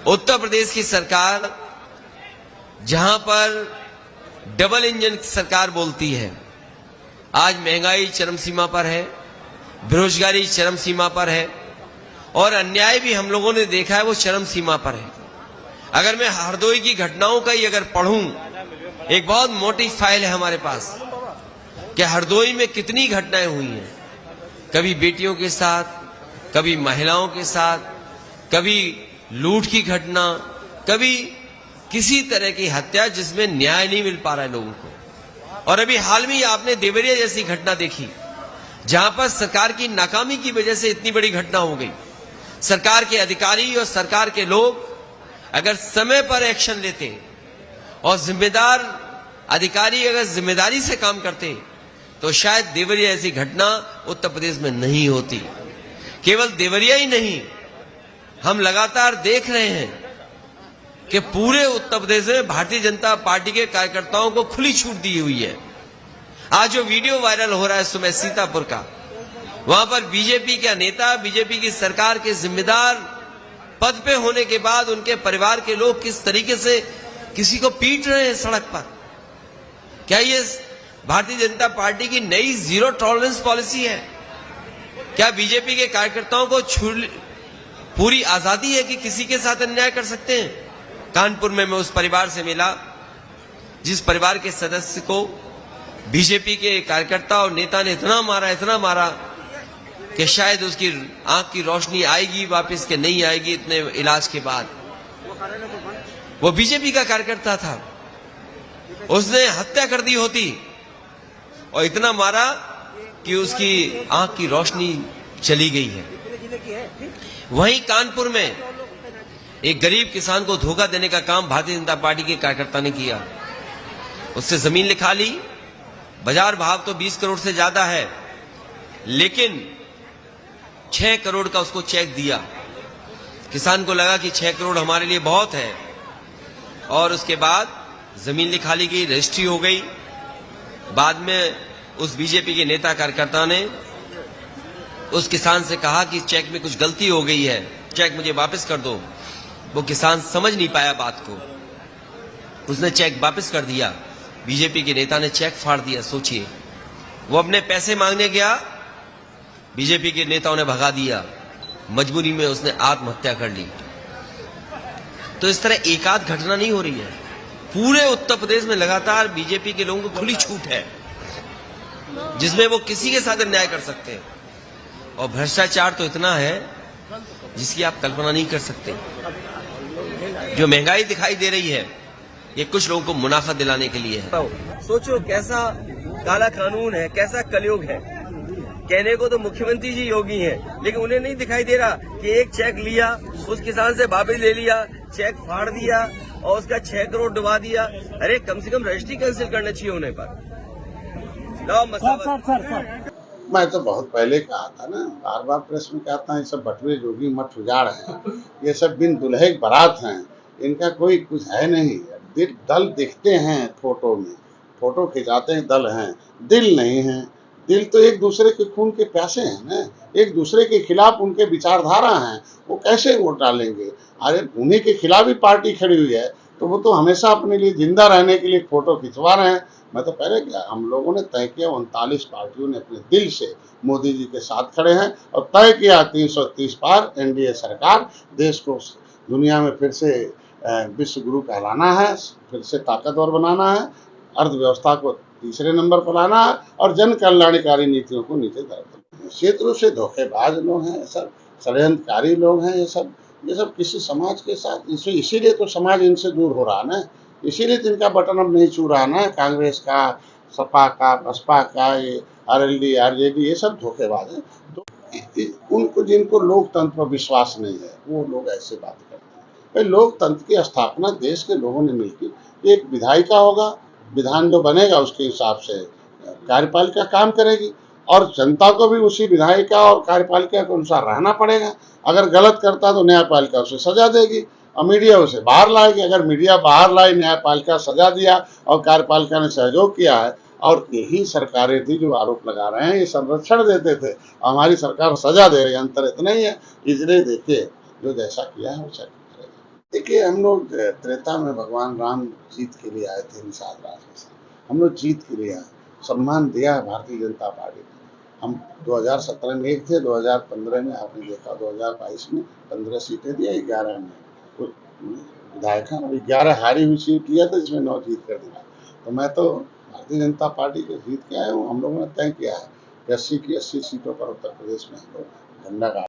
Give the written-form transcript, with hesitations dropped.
उत्तर प्रदेश की सरकार जहां पर डबल इंजन सरकार बोलती है, आज महंगाई चरम सीमा पर है, बेरोजगारी चरम सीमा पर है और अन्याय भी हम लोगों ने देखा है वो चरम सीमा पर है। अगर मैं हरदोई की घटनाओं का ही अगर पढ़ूं, एक बहुत मोटी फाइल है हमारे पास कि हरदोई में कितनी घटनाएं हुई हैं, कभी बेटियों के साथ, कभी महिलाओं के साथ, कभी लूट की घटना, कभी किसी तरह की हत्या जिसमें न्याय नहीं मिल पा रहा है लोगों को। और अभी हाल में आपने देवरिया जैसी घटना देखी जहां पर सरकार की नाकामी की वजह से इतनी बड़ी घटना हो गई। सरकार के अधिकारी और सरकार के लोग अगर समय पर एक्शन लेते और जिम्मेदार अधिकारी अगर जिम्मेदारी से काम करते तो शायद देवरिया ऐसी घटना उत्तर प्रदेश में नहीं होती। केवल देवरिया ही नहीं, हम लगातार देख रहे हैं कि पूरे उत्तर प्रदेश में भारतीय जनता पार्टी के कार्यकर्ताओं को खुली छूट दी हुई है। आज जो वीडियो वायरल हो रहा है सुबह सीतापुर का, वहां पर बीजेपी का नेता, बीजेपी की सरकार के जिम्मेदार पद पे होने के बाद उनके परिवार के लोग किस तरीके से किसी को पीट रहे हैं सड़क पर। क्या ये भारतीय जनता पार्टी की नई जीरो टॉलरेंस पॉलिसी है? क्या बीजेपी के कार्यकर्ताओं को पूरी आजादी है कि किसी के साथ अन्याय कर सकते हैं? कानपुर में मैं उस परिवार से मिला जिस परिवार के सदस्य को बीजेपी के कार्यकर्ता और नेता ने इतना मारा कि शायद उसकी आंख की रोशनी आएगी वापस के नहीं आएगी इतने इलाज के बाद। वो बीजेपी का कार्यकर्ता था, उसने हत्या कर दी होती और इतना मारा कि उसकी आंख की रोशनी चली गई है। वहीं कानपुर में एक गरीब किसान को धोखा देने का काम भारतीय जनता पार्टी के कार्यकर्ता ने किया। उससे जमीन लिखा ली, बाजार भाव तो 20 करोड़ से ज्यादा है, लेकिन 6 करोड़ का उसको चेक दिया। किसान को लगा कि 6 करोड़ हमारे लिए बहुत है और उसके बाद जमीन लिखा ली गई, रजिस्ट्री हो गई। बाद में उस बीजेपी के नेता कार्यकर्ता ने उस किसान से कहा कि चेक में कुछ गलती हो गई है, चेक मुझे वापस कर दो। वो किसान समझ नहीं पाया बात को, उसने चेक वापस कर दिया। बीजेपी के नेता ने चेक फाड़ दिया। सोचिए, वो अपने पैसे मांगने गया, बीजेपी के नेताओं ने भगा दिया, मजबूरी में उसने आत्महत्या कर ली। तो इस तरह एक आध घटना नहीं हो रही है, पूरे उत्तर प्रदेश में लगातार बीजेपी के लोगों को खुली छूट है जिसमें वो किसी के साथ अन्याय कर सकते हैं। और भ्रष्टाचार तो इतना है जिसकी आप कल्पना नहीं कर सकते। जो महंगाई दिखाई दे रही है ये कुछ लोगों को मुनाफा दिलाने के लिए है। सोचो कैसा काला कानून है, कैसा कलयुग है। कहने को तो मुख्यमंत्री जी योगी हैं, लेकिन उन्हें नहीं दिखाई दे रहा कि एक चेक लिया, उस किसान से वापस ले लिया, चेक फाड़ दिया और उसका 6 करोड़ डुबा दिया। अरे कम से कम रजिस्ट्री कैंसिल करना चाहिए उन्हें पर। मैं तो बहुत पहले कहा था ना, बार बार प्रेस में कहता है ये सब बटुए जोगी मठ उजाड़ हैं, ये सब बिन दुल्हे की बारात हैं, इनका कोई कुछ है नहीं। दल दिखते हैं फोटो में, फोटो खिंचाते हैं दल हैं, दिल नहीं है। दिल तो एक दूसरे के खून के प्यासे हैं ना, एक दूसरे के खिलाफ उनके विचारधारा हैं, वो कैसे वोट डालेंगे? अरे उन्हीं के खिलाफ ही पार्टी खड़ी हुई है तो वो तो हमेशा अपने लिए जिंदा रहने के लिए फोटो खिंचवा रहे हैं। मैं तो पहले क्या, हम लोगों ने तय किया 39 पार्टियों ने अपने दिल से मोदी जी के साथ खड़े हैं और तय किया 330 पार एनडीए सरकार, देश को दुनिया में फिर से विश्व गुरु कहलाना है, फिर से ताकतवर बनाना है, अर्थव्यवस्था को तीसरे नंबर पर लाना है और जन कल्याणकारी नीतियों को नीचे दर्ज। क्षेत्रों से धोखेबाज लोग हैं, सब षड्यंत्रकारी लोग हैं, ये सब किसी समाज के साथ, इसीलिए तो समाज इनसे दूर हो रहा है ना, इसीलिए तो इनका बटन अब नहीं छू रहा ना। कांग्रेस का, सपा का, बसपा का, ये आरएलडी, आरजेडी, ये सब धोखेबाज हैं। तो उनको जिनको लोकतंत्र पर विश्वास नहीं है वो लोग ऐसे बात करते हैं। भाई लोकतंत्र की स्थापना देश के लोगों ने मिलकर, एक विधायिका होगा, विधान जो बनेगा उसके हिसाब से कार्यपालिका काम करेगी और जनता को भी उसी विधायिका और कार्यपालिका के अनुसार रहना पड़ेगा। अगर गलत करता तो न्यायपालिका उसे सजा देगी और मीडिया उसे बाहर लाएगी। अगर मीडिया बाहर लाई, न्यायपालिका सजा दिया और कार्यपालिका ने सहयोग किया है, और यही सरकारें थी जो आरोप लगा रहे हैं ये संरक्षण देते थे, हमारी सरकार सजा दे रही है, अंतर इतना ही है। इसलिए देखिए जो जैसा किया है वो देखिए, हम लोग त्रेता में भगवान राम जीत के लिए आए थे निषाद राज के साथ। हम लोग जीत के लिए आए, सम्मान दिया है भारतीय जनता पार्टी ने। हम 2017 में एक थे, 2015 में आपने देखा, 2022 में 15 सीटें दिया, 11 में विधायक और 11 हारी हुई सीट लिया था, जिसमें 9 जीत कर दिया। तो मैं तो भारतीय जनता पार्टी के जीत के आया हूँ। हम लोगों ने तय किया है कि 80 की 80 सीटों पर उत्तर प्रदेश में हम लोग झंडा गाड़